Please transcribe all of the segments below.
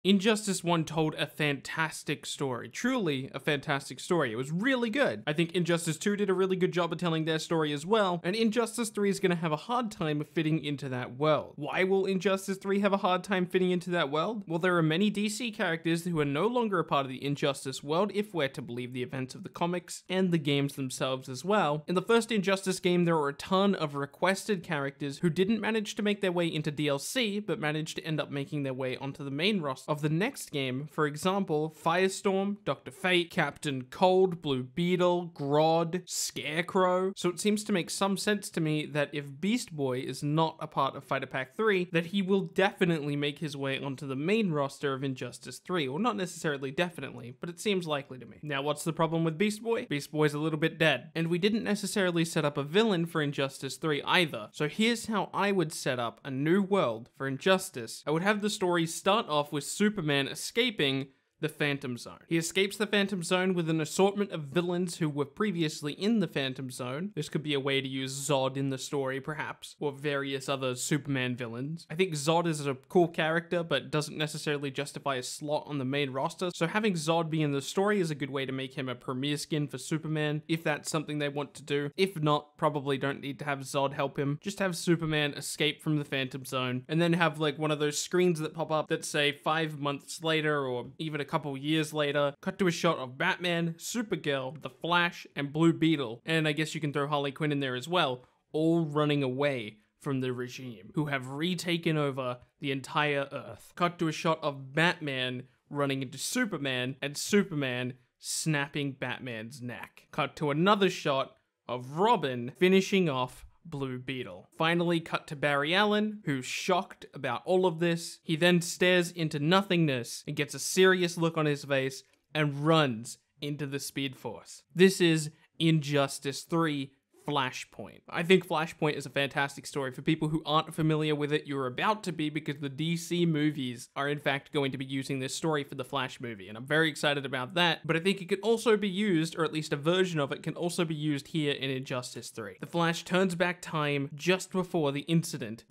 Injustice 1 told a fantastic story, truly a fantastic story. It was really good. I think Injustice 2 did a really good job of telling their story as well, and Injustice 3 is going to have a hard time fitting into that world. Why will Injustice 3 have a hard time fitting into that world? Well, there are many DC characters who are no longer a part of the Injustice world if we're to believe the events of the comics and the games themselves as well. In the first Injustice game, there were a ton of requested characters who didn't manage to make their way into DLC, but managed to end up making their way onto the main roster of the next game. For example, Firestorm, Dr. Fate, Captain Cold, Blue Beetle, Grodd, Scarecrow. So it seems to make some sense to me that if Beast Boy is not a part of Fighter Pack 3, that he will definitely make his way onto the main roster of Injustice 3, or not necessarily definitely, but it seems likely to me. Now, what's the problem with Beast Boy? Beast Boy's a little bit dead, and we didn't necessarily set up a villain for Injustice 3 either. So here's how I would set up a new world for Injustice. I would have the story start off with Superman escaping the Phantom Zone. He escapes the Phantom Zone with an assortment of villains who were previously in the Phantom Zone. This could be a way to use Zod in the story, perhaps, or various other Superman villains. I think Zod is a cool character, but doesn't necessarily justify a slot on the main roster, so having Zod be in the story is a good way to make him a premier skin for Superman, if that's something they want to do. If not, probably don't need to have Zod help him. Just have Superman escape from the Phantom Zone, and then have like one of those screens that pop up that say 5 months later, or even a couple years later, cut to a shot of Batman, Supergirl, The Flash, and Blue Beetle, and I guess you can throw Harley Quinn in there as well, all running away from the regime, who have retaken over the entire Earth. Cut to a shot of Batman running into Superman, and Superman snapping Batman's neck. Cut to another shot of Robin finishing off Blue Beetle. Finally cut to Barry Allen, who's shocked about all of this. He then stares into nothingness and gets a serious look on his face and runs into the Speed Force. This is Injustice 3 Flashpoint. I think Flashpoint is a fantastic story. For people who aren't familiar with it, you're about to be, because the DC movies are in fact going to be using this story for the Flash movie, and I'm very excited about that, but I think it could also be used, or at least a version of it can also be used here in Injustice 3. The Flash turns back time just before the incident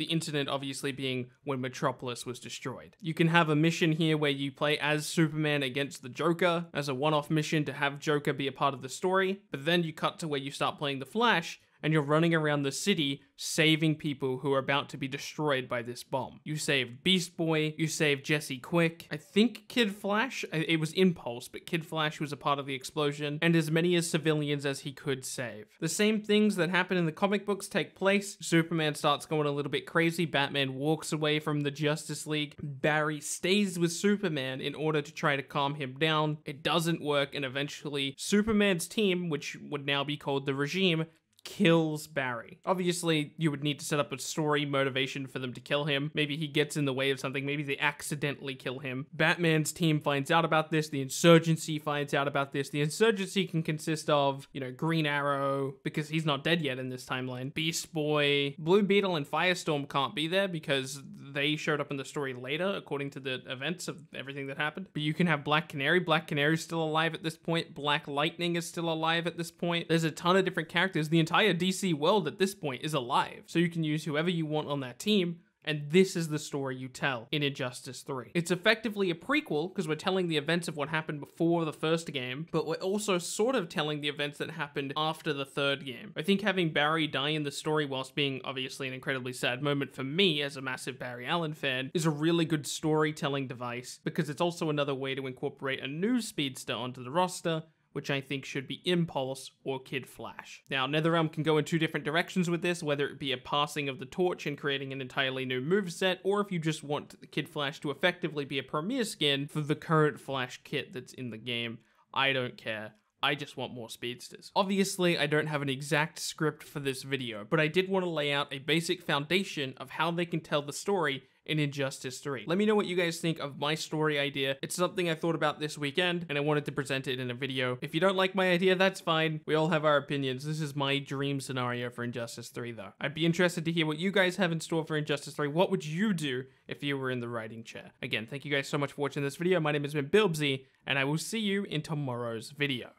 obviously being when Metropolis was destroyed. You can have a mission here where you play as Superman against the Joker, as a one-off mission to have Joker be a part of the story, but then you cut to where you start playing the Flash, and you're running around the city saving people who are about to be destroyed by this bomb. You saved Beast Boy, you saved Jesse Quick, I think Kid Flash, it was Impulse, but Kid Flash was a part of the explosion, and as many as civilians as he could save. The same things that happen in the comic books take place. Superman starts going a little bit crazy, Batman walks away from the Justice League, Barry stays with Superman in order to try to calm him down. It doesn't work, and eventually Superman's team, which would now be called the Regime, kills Barry. Obviously, you would need to set up a story motivation for them to kill him. Maybe he gets in the way of something. Maybe they accidentally kill him. Batman's team finds out about this. The Insurgency finds out about this. The Insurgency can consist of, Green Arrow, because he's not dead yet in this timeline. Beast Boy. Blue Beetle and Firestorm can't be there because they showed up in the story later, according to the events of everything that happened. But you can have Black Canary. Black Canary's still alive at this point. Black Lightning is still alive at this point. There's a ton of different characters. The entire DC world at this point is alive, so you can use whoever you want on that team, and this is the story you tell in Injustice 3. It's effectively a prequel, because we're telling the events of what happened before the first game, but we're also sort of telling the events that happened after the third game. I think having Barry die in the story, whilst being obviously an incredibly sad moment for me as a massive Barry Allen fan, is a really good storytelling device, because it's also another way to incorporate a new speedster onto the roster, which I think should be Impulse or Kid Flash. Now, NetherRealm can go in two different directions with this, whether it be a passing of the torch and creating an entirely new moveset, or if you just want Kid Flash to effectively be a premier skin for the current Flash kit that's in the game. I don't care. I just want more speedsters. Obviously, I don't have an exact script for this video, but I did want to lay out a basic foundation of how they can tell the story in Injustice 3. Let me know what you guys think of my story idea. It's something I thought about this weekend, and I wanted to present it in a video. If you don't like my idea, that's fine. We all have our opinions. This is my dream scenario for Injustice 3, though. I'd be interested to hear what you guys have in store for Injustice 3. What would you do if you were in the writing chair? Again, thank you guys so much for watching this video. My name has been Bilbzy, and I will see you in tomorrow's video.